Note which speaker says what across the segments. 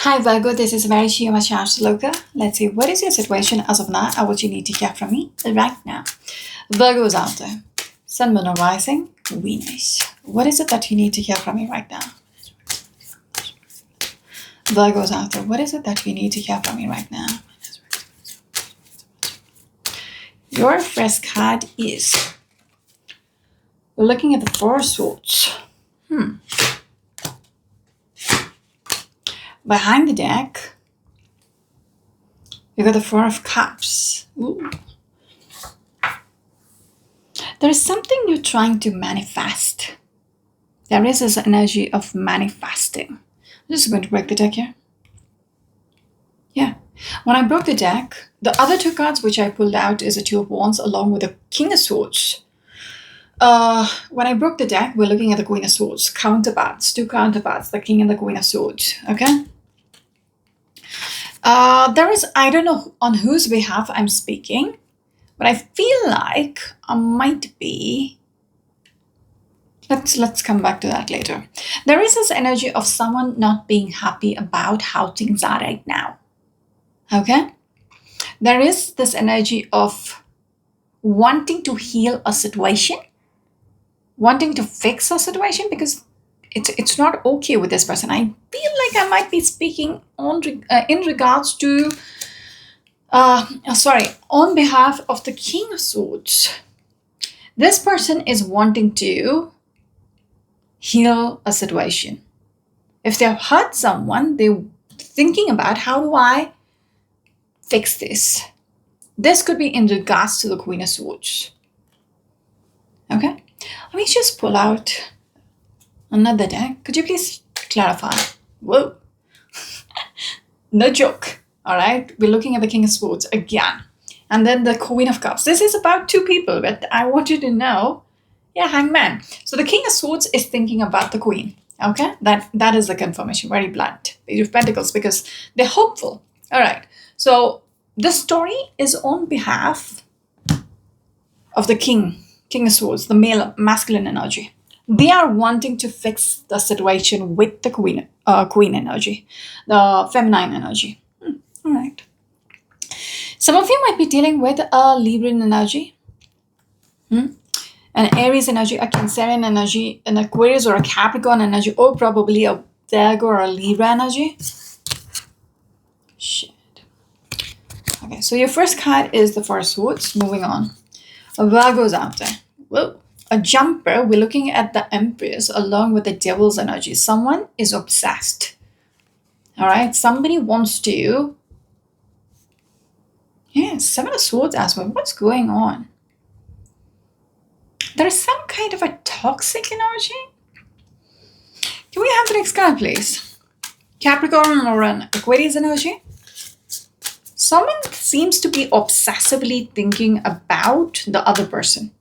Speaker 1: Hi Virgo, this is Varishia Mashashloka. Let's see, what is your situation as of now and what you need to hear from me right now? Virgo's out there. Sun, Moon, or Rising, Venus. What is it that you need to hear from me right now? Virgo's out there. What is it that you need to hear from me right now? Your first card is, we're looking at the Four of Swords. Behind the deck, you got the Four of Cups. Ooh. There is something you're trying to manifest. There is this energy of manifesting. I'm just going to break the deck here. Yeah. When I broke the deck, the other two cards which I pulled out is a Two of Wands along with the King of Swords. When I broke the deck, we're looking at the Queen of Swords. Counterparts, two counterparts, the King and the Queen of Swords. Okay? There is, I don't know on whose behalf I'm speaking, but I feel like I might be. Let's come back to that later. There is this energy of someone not being happy about how things are right now. Okay? There is this energy of wanting to heal a situation, wanting to fix a situation because it's not okay with this person. I feel like I might be speaking on in regards to on behalf of the King of Swords. This person is wanting to heal a situation. If they've hurt someone, they're thinking about how do I fix this. This could be in regards to the Queen of Swords. Okay, let me just pull out another deck. Could you please clarify? Whoa. No joke. All right. We're looking at the King of Swords again. And then the Queen of Cups. This is about two people, but I want you to know. Yeah, Hangman. So the King of Swords is thinking about the Queen. Okay. That is the confirmation. Very blunt. Page of Pentacles because they're hopeful. All right. So the story is on behalf of the King of Swords, the male, masculine energy. They are wanting to fix the situation with the queen energy, the feminine energy. All right. Some of you might be dealing with a Libran energy, an Aries energy, a Cancerian energy, an Aquarius or a Capricorn energy, or probably a Virgo or a Libra energy. Shit. Okay, so your first card is the Four of Swords. Moving on. A Virgo's out there. Whoa. A jumper, we're looking at the Empress along with the Devil's energy. Someone is obsessed. All right. Somebody wants to. Yeah, Seven of Swords as well. What's going on? There is some kind of a toxic energy. Can we have the next card, please? Capricorn or an Aquarius energy? Someone seems to be obsessively thinking about the other person.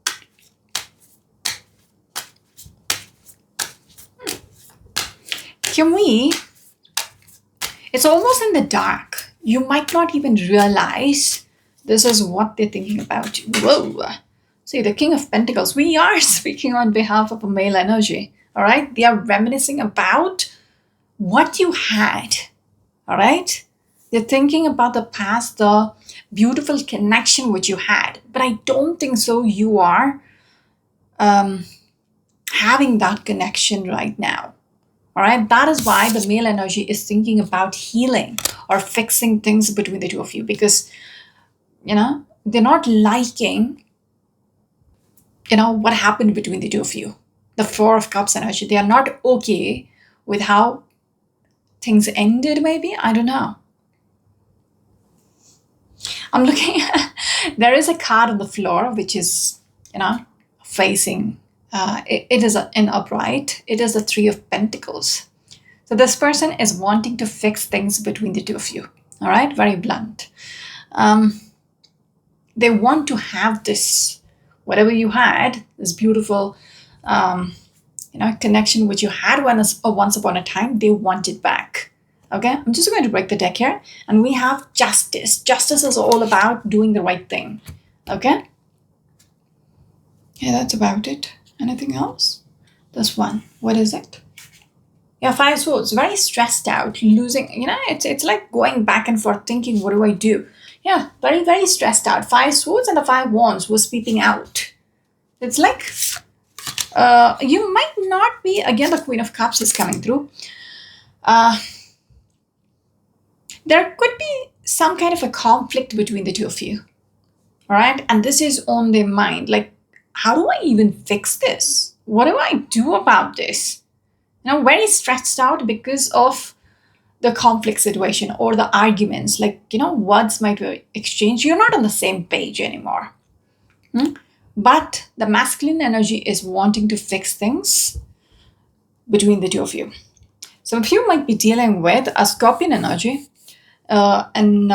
Speaker 1: It's almost in the dark. You might not even realize this is what they're thinking about. Whoa. See, the King of Pentacles, we are speaking on behalf of a male energy. All right. They are reminiscing about what you had. All right. They're thinking about the past, the beautiful connection which you had. But I don't think so. You are having that connection right now. All right, that is why the male energy is thinking about healing or fixing things between the two of you because, they're not liking, what happened between the two of you. The Four of Cups energy, they are not okay with how things ended, maybe. I don't know. I'm looking at, there is a card on the floor which is, facing. It is an upright. It is the Three of Pentacles. So this person is wanting to fix things between the two of you. All right, very blunt. They want to have this, whatever you had, this beautiful, connection which you had once upon a time. They want it back. Okay, I'm just going to break the deck here, and we have Justice. Justice is all about doing the right thing. Okay. Yeah, that's about it. Anything else? This one. What is it? Yeah, Five Swords, very stressed out, losing, it's like going back and forth thinking, what do I do? Yeah, very, very stressed out. Five Swords and the Five Wands was peeping out. It's like you might not be, again, the Queen of Cups is coming through. Uh, there could be some kind of a conflict between the two of you. All right. And this is on their mind. Like, how do I even fix this? What do I do about this? Very stressed out because of the conflict situation or the arguments. Like, words might be exchanged. You're not on the same page anymore. But the masculine energy is wanting to fix things between the two of you. Some of you might be dealing with a Scorpion energy, an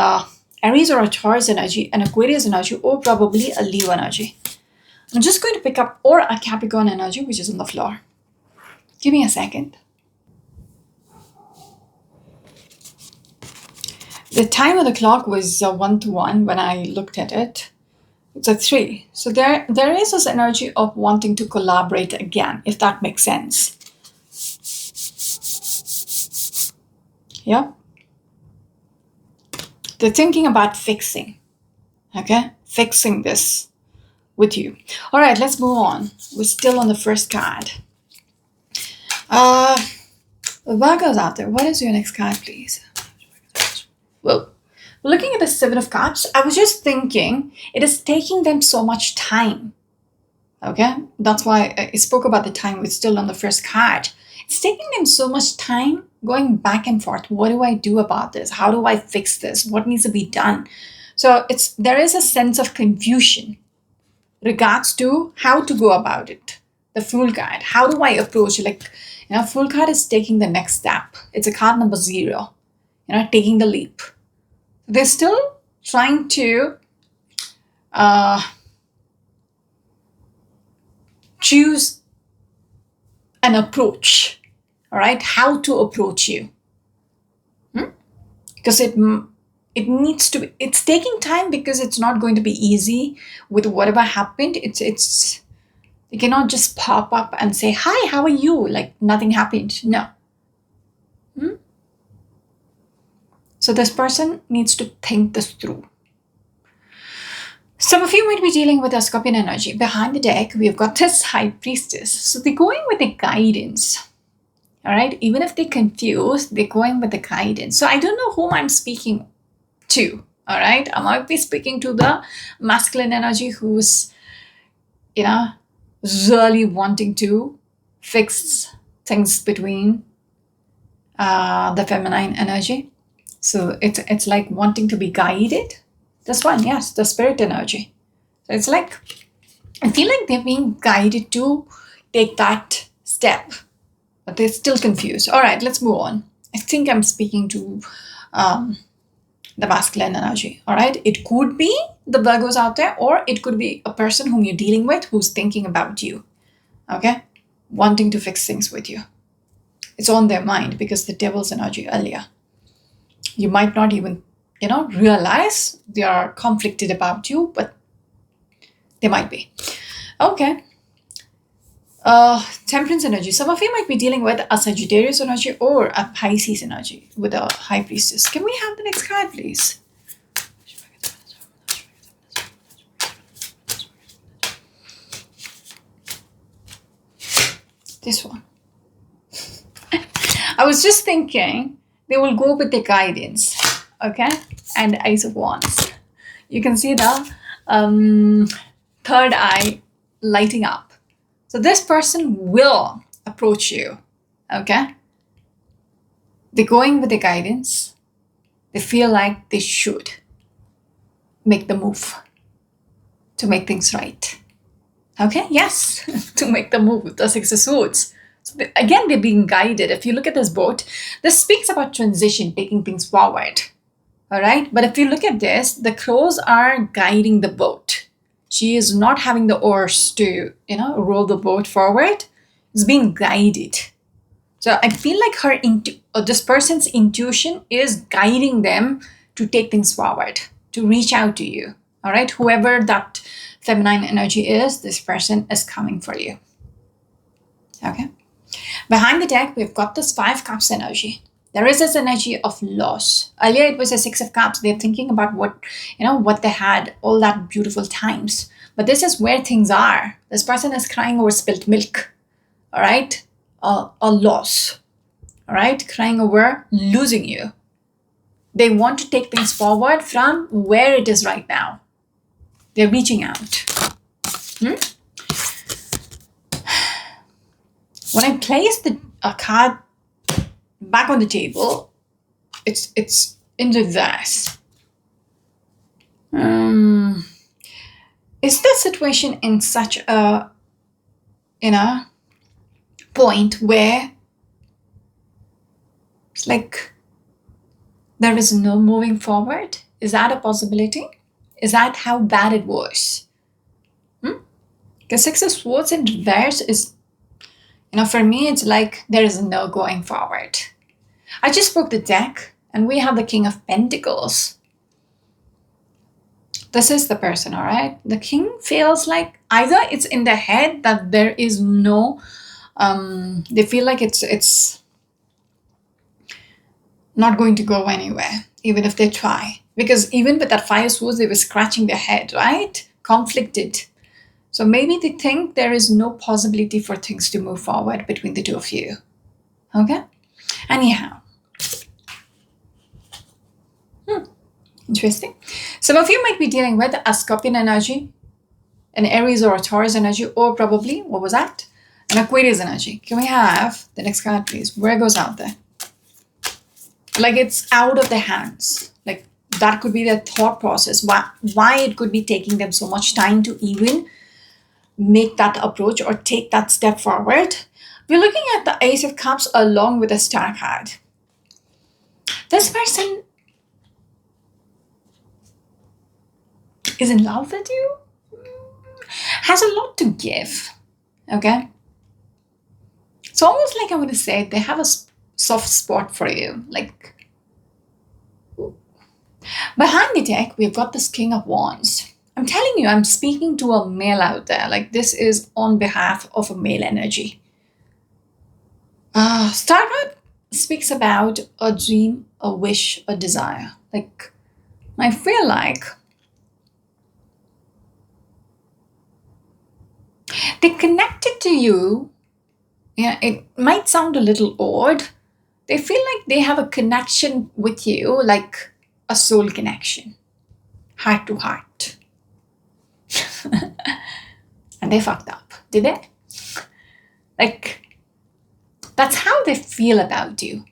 Speaker 1: Aries or a Taurus energy, an Aquarius energy, or probably a Leo energy. I'm just going to pick up, or a Capricorn energy, which is on the floor. Give me a second. The time of the clock was 1 to 1 when I looked at it. It's a 3. So there is this energy of wanting to collaborate again, if that makes sense. Yeah. They're thinking about fixing. Okay? Fixing this with you. All right, let's move on. We're still on the first card. Virgo's out there. What is your next card, please? Well, looking at the Seven of Cups, I was just thinking it is taking them so much time. Okay? That's why I spoke about the time. We're still on the first card. It's taking them so much time going back and forth. What do I do about this? How do I fix this? What needs to be done? So there is a sense of confusion regards to how to go about it. The Fool card. How do I approach it? Like, Fool card is taking the next step. It's a card number 0. Taking the leap. They're still trying to choose an approach. All right, how to approach you. Because it needs to be, it's taking time because it's not going to be easy with whatever happened. It's you cannot just pop up and say, hi, how are you? Like nothing happened. No. So this person needs to think this through. Some of you might be dealing with a Scorpion energy. Behind the deck, we've got this High Priestess. So they're going with the guidance. All right. Even if they're confused, they're going with the guidance. So I don't know whom I'm speaking to. All right. I might be speaking to the masculine energy who's, really wanting to fix things between the feminine energy. So it's like wanting to be guided. This one, yes, the spirit energy. So it's like, I feel like they're being guided to take that step. But they're still confused. All right, let's move on. I think I'm speaking to the masculine energy. All right, it could be the Virgos out there, or it could be a person whom you're dealing with who's thinking about you. Okay, wanting to fix things with you. It's on their mind because the Devil's energy earlier. You might not even, realize they are conflicted about you, but they might be. Okay. Temperance energy. Some of you might be dealing with a Sagittarius energy or a Pisces energy with a High Priestess. Can we have the next card, please? This one. I was just thinking they will go with the guidance, okay? And Ace of Wands. You can see the third eye lighting up. So this person will approach you, okay? They're going with the guidance. They feel like they should make the move to make things right. Okay, yes, to make the move with the Six of Swords. So again, they're being guided. If you look at this boat, this speaks about transition, taking things forward. All right, but if you look at this, the crows are guiding the boat. She is not having the oars to, roll the boat forward. It's being guided. So I feel like this person's intuition is guiding them to take things forward, to reach out to you. All right, whoever that feminine energy is, this person is coming for you. Okay. Behind the deck, we've got this Five Cups energy. There is this energy of loss. Earlier, it was a Six of Cups. They're thinking about what they had, all that beautiful times. But this is where things are. This person is crying over spilt milk, all right? A loss, all right? Crying over losing you. They want to take things forward from where it is right now. They're reaching out. When I place a card back on the table, it's in reverse. Is the situation in such a point where it's like there is no moving forward? Is that a possibility? Is that how bad it was? Because Six of Swords in reverse is, for me, it's like there is no going forward. I just broke the deck and we have the King of Pentacles. This is the person, all right? The king feels like either it's in their head that there is no, they feel like it's not going to go anywhere, even if they try. Because even with that Five of Swords, they were scratching their head, right? Conflicted. So maybe they think there is no possibility for things to move forward between the two of you. Okay? Anyhow. Interesting. Some of you might be dealing with a Scorpion energy, an Aries or a Taurus energy, or probably, what was that? An Aquarius energy. Can we have the next card, please? Virgo's out there. Like it's out of their hands. Like that could be their thought process. Why it could be taking them so much time to even make that approach or take that step forward. We're looking at the Ace of Cups along with the Star card. This person is in love with you, has a lot to give, okay? It's almost like I want to say they have a soft spot for you. Like, behind the deck, we've got this King of Wands. I'm telling you, I'm speaking to a male out there. Like, this is on behalf of a male energy. Star card speaks about a dream, a wish, a desire. Like, I feel like they connected to you. Yeah, it might sound a little odd. They feel like they have a connection with you, like a soul connection, heart to heart. And they fucked up, did they? Like, that's how they feel about you.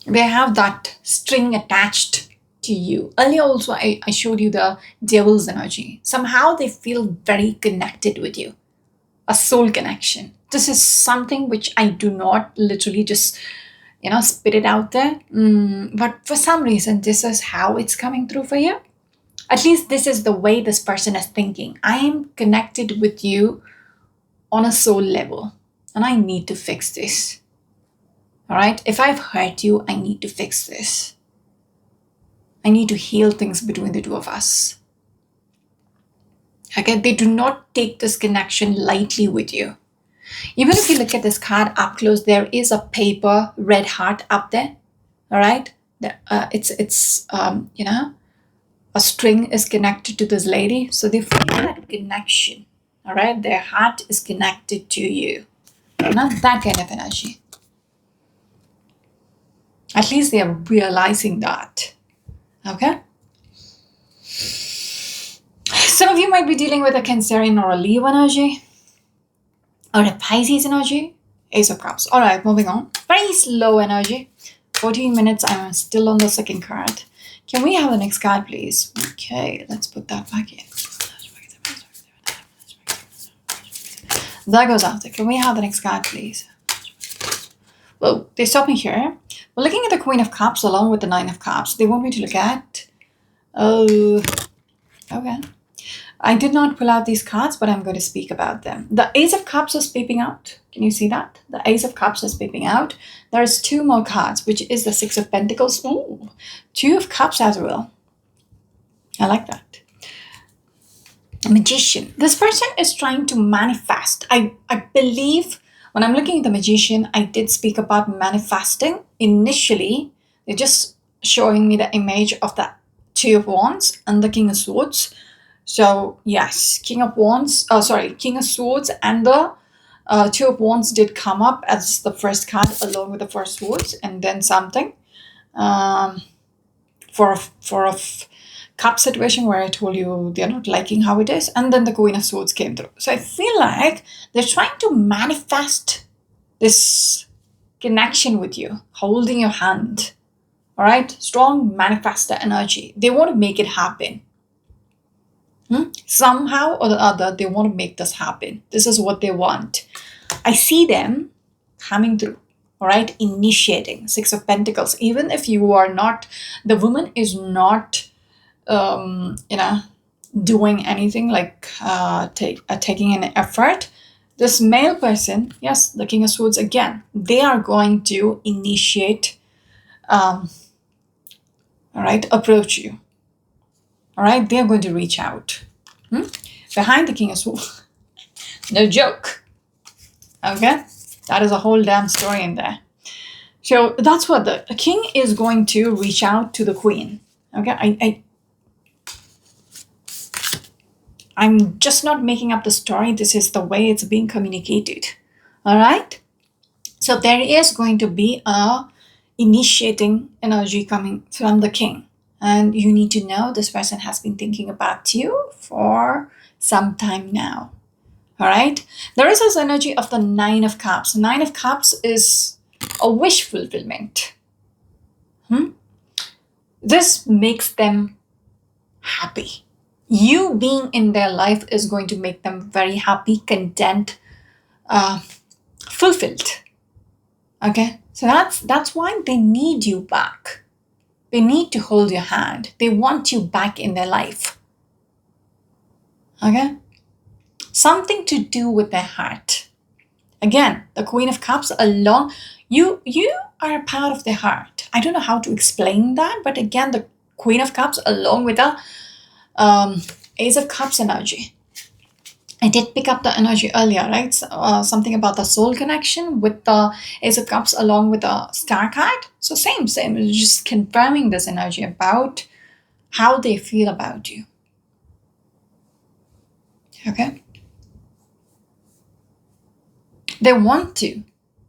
Speaker 1: They have that string attached to you. Earlier also, I showed you the devil's energy. Somehow they feel very connected with you. A soul connection. This is something which I do not literally just, spit it out there. But for some reason, this is how it's coming through for you. At least this is the way this person is thinking. I am connected with you on a soul level. And I need to fix this. All right? If I've hurt you, I need to fix this. I need to heal things between the two of us. Okay? They do not take this connection lightly with you. Even if you look at this card up close, there is a paper red heart up there. All right? It's a string is connected to this lady. So they feel that connection. All right? Their heart is connected to you. Not that kind of energy. At least they are realizing that. Okay? Some of you might be dealing with a Cancerian or a Leo energy. Or a Pisces energy. Ace of Cups. Alright, moving on. Very slow energy. 14 minutes. I'm still on the second card. Can we have the next card, please? Okay, let's put that back in. That goes out there. Can we have the next card, please? Whoa, they stopped me here. We're looking at the Queen of Cups along with the Nine of Cups. They want me to look at... Oh, okay. I did not pull out these cards, but I'm going to speak about them. The Ace of Cups is peeping out. Can you see that? The Ace of Cups is peeping out. There's two more cards, which is the Six of Pentacles. Ooh, Two of Cups as well. I like that. Magician. This person is trying to manifest. I believe when I'm looking at the magician, I did speak about manifesting. Initially, they're just showing me the image of the Two of Wands and the King of Swords. So yes, King of Wands, King of Swords and the Two of Wands did come up as the first card along with the first swords, and then something um, for a cup situation where I told you they're not liking how it is, and then the Queen of Swords came through. So I feel like they're trying to manifest this connection with you, holding your hand. All right, strong manifester energy. They want to make it happen. Somehow or the other, they want to make this happen. This is what they want. I see them coming through, all right, initiating. Six of Pentacles. Even if you are not, the woman is not, doing anything like taking an effort. This male person, yes, the King of Swords again, they are going to initiate, all right, approach you. All right, they're going to reach out. Behind the King of Swords, no joke. Okay, that is a whole damn story in there. So that's what the king is going to reach out to the queen. Okay, I'm just not making up the story. This is the way it's being communicated. All right. So there is going to be a initiating energy coming from the king. And you need to know this person has been thinking about you for some time now. All right. There is this energy of the Nine of Cups. Nine of Cups is a wish fulfillment. This makes them happy. You being in their life is going to make them very happy, content, fulfilled. Okay. So that's why they need you back. They need to hold your hand. They want you back in their life. Okay? Something to do with their heart. Again, the Queen of Cups along, you are a part of their heart. I don't know how to explain that, but again, the Queen of Cups along with the Ace of Cups energy. I did pick up the energy earlier, right? Something about the soul connection with the Ace of Cups along with the Star card. So same. It's just confirming this energy about how they feel about you. Okay? They want to,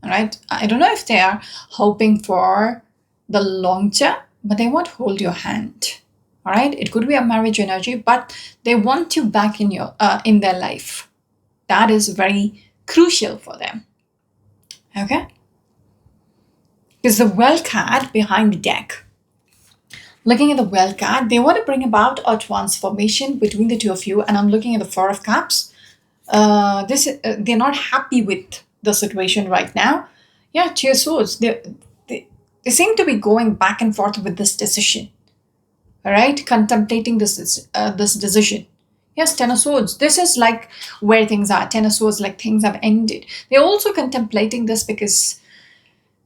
Speaker 1: all right? I don't know if they are hoping for the long term, but they want to hold your hand. All right, it could be a marriage energy, but they want you back in their life. That is very crucial for them. Okay, because the World card behind the deck. Looking at the World card, they want to bring about a transformation between the two of you, and I'm looking at the Four of Cups. They're not happy with the situation right now. Yeah, Two of Swords. They seem to be going back and forth with this decision. All right, contemplating this decision. Yes, Ten of Swords. This is like where things are. Ten of Swords, like things have ended. They're also contemplating this because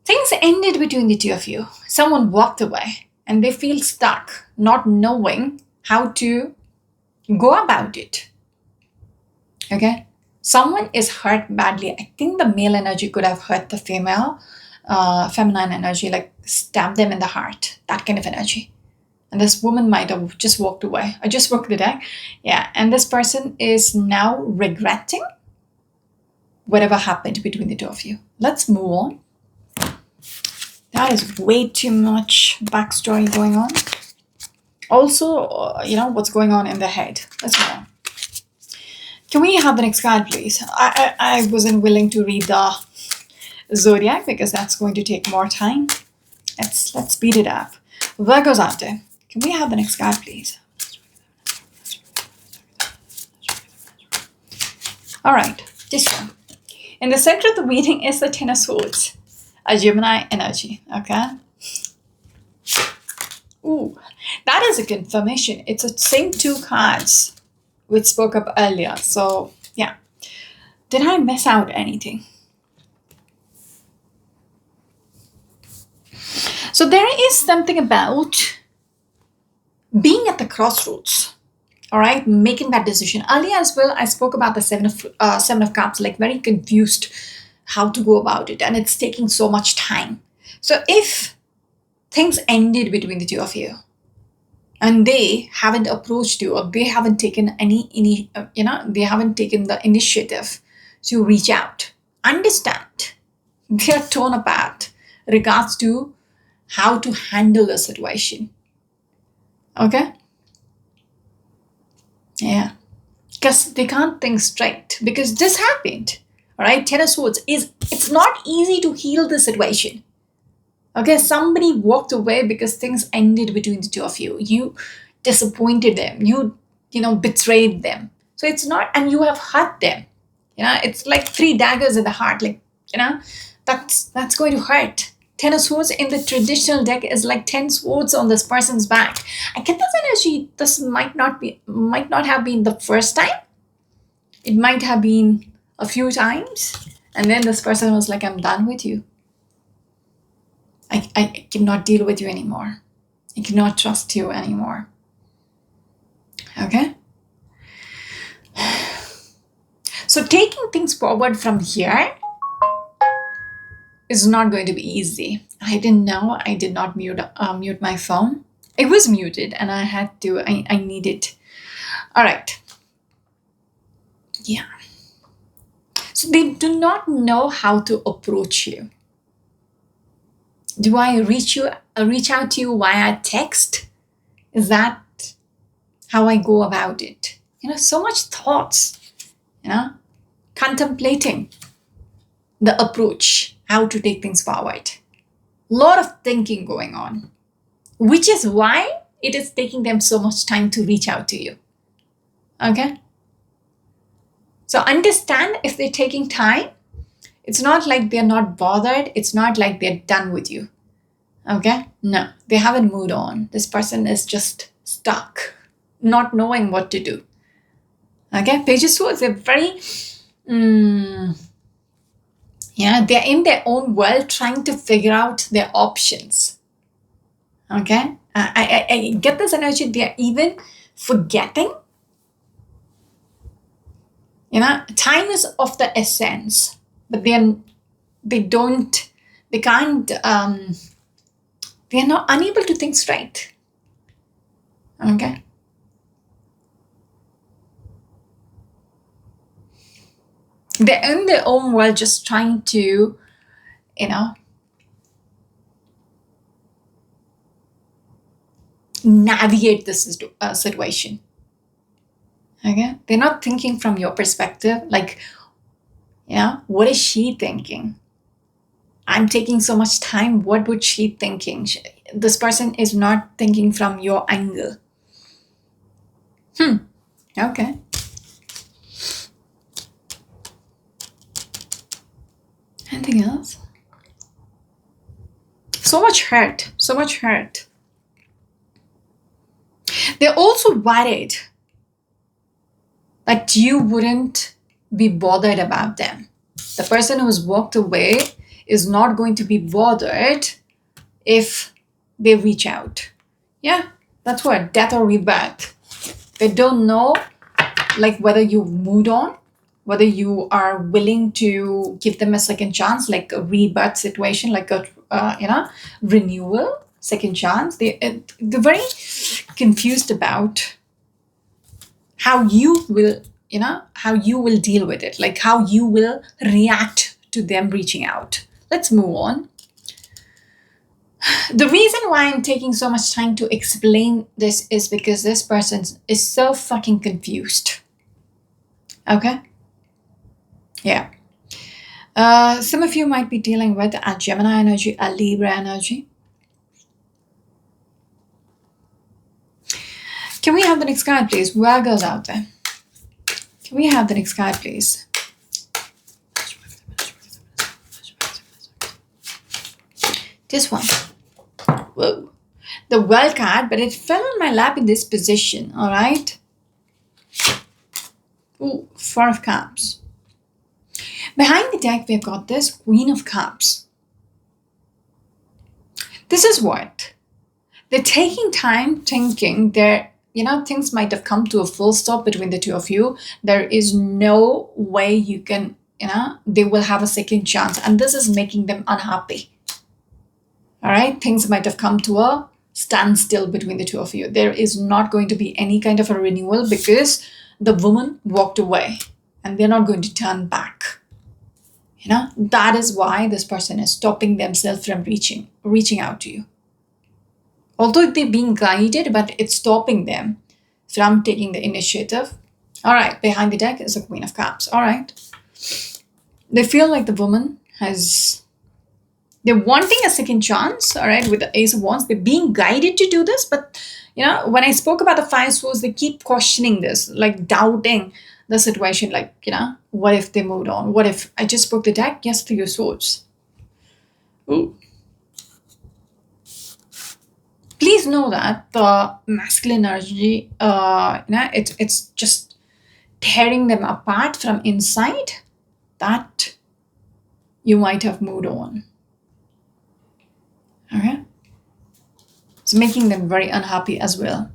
Speaker 1: things ended between the two of you. Someone walked away and they feel stuck, not knowing how to go about it. Okay, someone is hurt badly. I think the male energy could have hurt the feminine energy, like stabbed them in the heart. That kind of energy. And this woman might have just walked away. I just broke the deck. Yeah. And this person is now regretting whatever happened between the two of you. Let's move on. That is way too much backstory going on. Also, what's going on in the head. Let's move on. Can we have the next card, please? I wasn't willing to read the Zodiac because that's going to take more time. Let's speed it up. Virgo's out there. Can we have the next card, please? All right, this one. In the center of the reading is the Ten of Swords, a Gemini energy, okay? Ooh, that is a confirmation. It's the same two cards we spoke up earlier. So, yeah. Did I miss out anything? So there is something about being at the crossroads, All right, making that decision. Earlier as well, I spoke about the seven of cups, like very confused how to go about it, and it's taking so much time. So if things ended between the two of you, and they haven't approached you, or they haven't taken they haven't taken the initiative to reach out, understand they are torn apart regards to how to handle the situation. Okay. Yeah, because they can't think straight, because this happened. All right, Ten of Swords is, it's not easy to heal the situation. Okay, somebody walked away because things ended between the two of you. You disappointed them. Betrayed them. So it's not, and you have hurt them. It's like three daggers in the heart. Like, that's going to hurt. Ten of Swords in the traditional deck is like 10 swords on this person's back. I get this energy. This might not have been the first time. It might have been a few times. And then this person was like, I'm done with you. I cannot deal with you anymore. I cannot trust you anymore. Okay? So taking things forward from here is not going to be easy. I didn't know. I did not mute my phone. It was muted and I had to, I needed. All right. Yeah. So they do not know how to approach you. Do I reach out to you via text? Is that how I go about it? So much thoughts, contemplating the approach, how to take things forward. Lot of thinking going on, which is why it is taking them so much time to reach out to you. Okay? So understand, if they're taking time, it's not like they're not bothered. It's not like they're done with you. Okay? No, they haven't moved on. This person is just stuck, not knowing what to do. Okay? Page of Swords, they're very, they're in their own world trying to figure out their options. Okay? I get this energy. They're even forgetting. Time is of the essence, but they're not unable to think straight. Okay? They're in their own world just trying to, navigate this situation. Okay? They're not thinking from your perspective, like, what is she thinking? I'm taking so much time. What would she thinking? This person is not thinking from your angle. Okay. Anything else? So much hurt. So much hurt. They're also worried that you wouldn't be bothered about them. The person who's walked away is not going to be bothered if they reach out. Yeah, that's what, death or rebirth. They don't know, like, whether you've moved on, whether you are willing to give them a second chance, like a rebirth situation, like a renewal, second chance. They're very confused about how you will deal with it, like how you will react to them reaching out. Let's move on. The reason why I'm taking so much time to explain this is because this person is so fucking confused. Okay? Yeah. Some of you might be dealing with a Gemini energy, a Libra energy. Can we have the next card, please? Virgos out there. Can we have the next card, please? This one. Whoa. The World card, but it fell on my lap in this position, all right? Ooh, Four of Cups. Behind the deck, we've got this Queen of Cups. This is what? They're taking time thinking. They're things might have come to a full stop between the two of you. There is no way you can, they will have a second chance. And this is making them unhappy. All right. Things might have come to a standstill between the two of you. There is not going to be any kind of a renewal because the woman walked away and they're not going to turn back. That is why this person is stopping themselves from reaching out to you. Although they're being guided, but it's stopping them from taking the initiative. All right, behind the deck is a Queen of Cups. All right. They feel like the woman they're wanting a second chance, all right, with the Ace of Wands. They're being guided to do this, but, when I spoke about the Five Swords, they keep questioning this, like doubting the situation, like, what if they moved on? What if I just spoke the deck? Yes, Three of Swords. Ooh. Please know that the masculine energy, it's just tearing them apart from inside, that you might have moved on. Okay? It's making them very unhappy as well,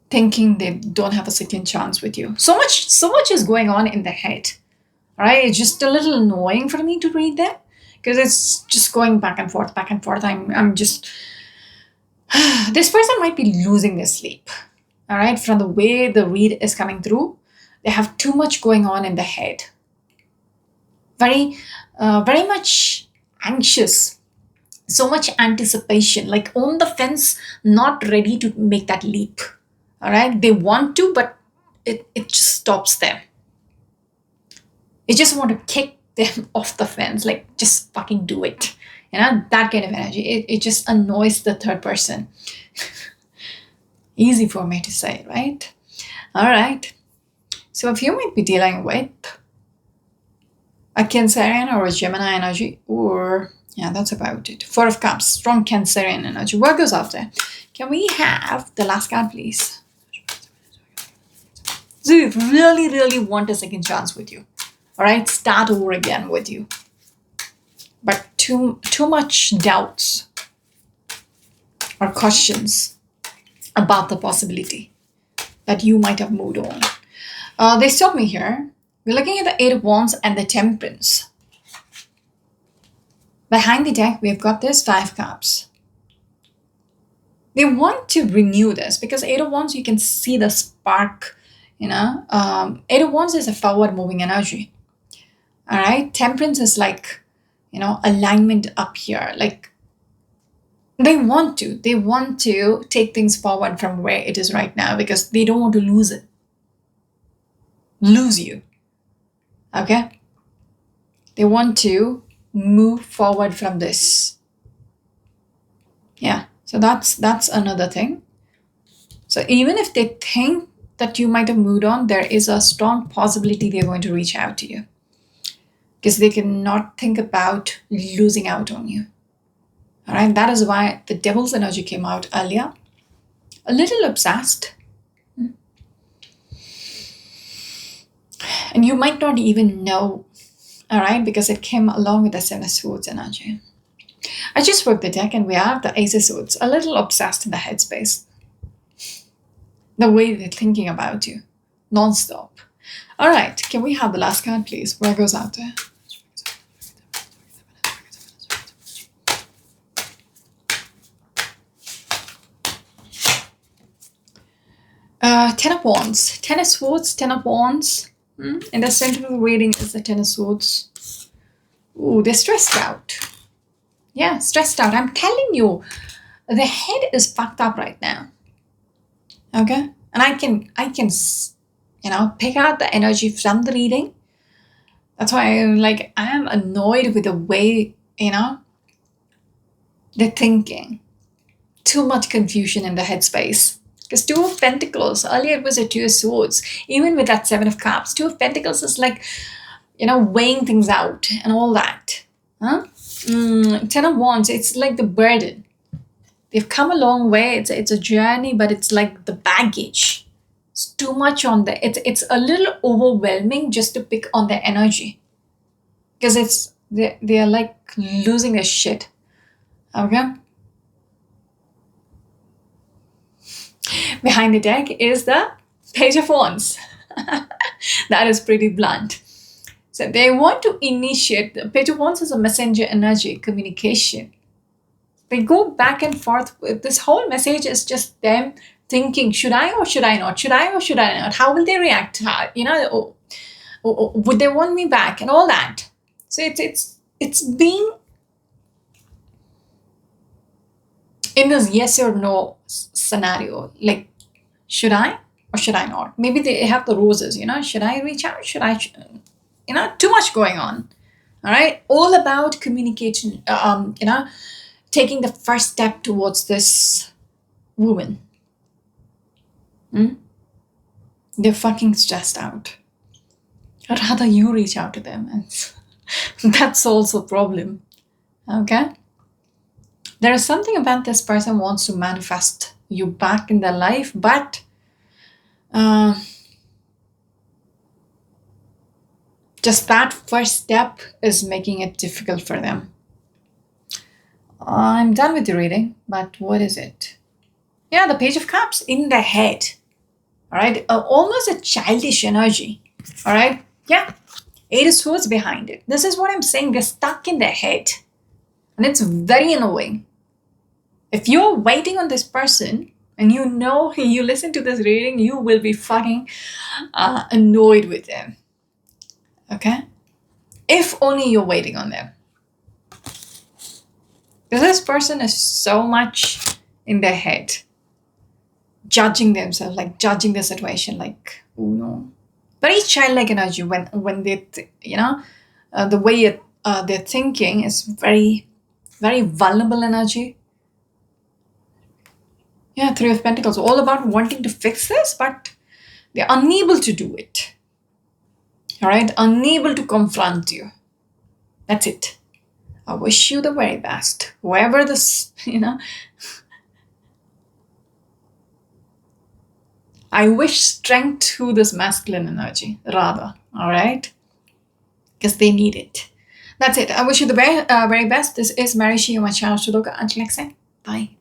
Speaker 1: thinking they don't have a second chance with you. So much is going on in the head. All right? It's just a little annoying for me to read them because it's just going back and forth, back and forth. I'm just this person might be losing their sleep. All right? From the way the read is coming through, they have too much going on in the head. Very much anxious. So much anticipation, like on the fence, not ready to make that leap. All right? They want to, but it just stops them. They just want to kick them off the fence, like just fucking do it. That kind of energy. It just annoys the third person. Easy for me to say, right? All right. So if you might be dealing with a Cancerian or a Gemini energy, or yeah, that's about it. Four of Cups, strong Cancerian energy. What goes after? Can we have the last card, please? So you really, really want a second chance with you. All right, start over again with you. But too much doubts or questions about the possibility that you might have moved on. They stop me here. We're looking at the Eight of Wands and the Temperance. Behind the deck, we've got this Five Cups. They want to renew this because Eight of Wands, you can see the spark, Eight of Wands is a forward-moving energy. All right? Temperance is like, alignment up here. Like, they want to take things forward from where it is right now because they don't want to lose you. Okay? They want to move forward from this. Yeah, so that's another thing. So even if they think that you might have moved on, there is a strong possibility they're going to reach out to you because they cannot think about losing out on you. All right, that is why the Devil's energy came out earlier. A little obsessed. And you might not even know, all right, because it came along with the Seven of Swords energy. I just worked the deck and we have the Ace of Swords, a little obsessed in the headspace. The way they're thinking about you, non-stop. All right, can we have the last card, please? Where goes out there? Ten of Wands, Ten of Swords, Ten of Wands. In the center of the reading is the Ten of Swords. Ooh, they're stressed out. Yeah, stressed out. I'm telling you, the head is fucked up right now. Okay? And I can pick out the energy from the reading. That's why I am annoyed with the way, they're thinking. Too much confusion in the headspace. Because Two of Pentacles, earlier it was a Two of Swords. Even with that Seven of Cups, Two of Pentacles is like, weighing things out and all that. Huh? Ten of Wands, it's like the burden. They've come a long way. It's a journey, but it's like the baggage. It's too much on it's a little overwhelming just to pick on their energy. Because they are like losing their shit. Okay? Behind the deck is the Page of Wands. That is pretty blunt. So they want to initiate. The Page of Wands is a messenger energy, communication. They go back and forth. This whole message is just them thinking, should I or should I not? Should I or should I not? How will they react? Would they want me back? And all that. So it's being in this yes or no scenario. Like, should I or should I not? Maybe they have the roses, should I reach out? Should I, too much going on. All right. All about communication, taking the first step towards this woman. They're fucking stressed out. I'd rather you reach out to them. And that's also a problem. Okay? There is something about this person wants to manifest you back in their life, but just that first step is making it difficult for them. I'm done with the reading, but what is it? Yeah, the Page of Cups in the head. All right, almost a childish energy. All right, yeah, Eight of Swords behind it. This is what I'm saying. They're stuck in their head, and it's very annoying. If you're waiting on this person and you listen to this reading, you will be fucking annoyed with them. Okay, if only you're waiting on them. Because this person is so much in their head, judging themselves, like judging the situation, like, oh no. Very childlike energy when they, the way they're thinking is very, very vulnerable energy. Yeah, Three of Pentacles, all about wanting to fix this, but they're unable to do it. All right, unable to confront you. That's it. I wish you the very best. Whoever this, I wish strength to this masculine energy, rather. All right? Because they need it. That's it. I wish you the very best. This is Mary Shi, my channel. Until next time. Bye.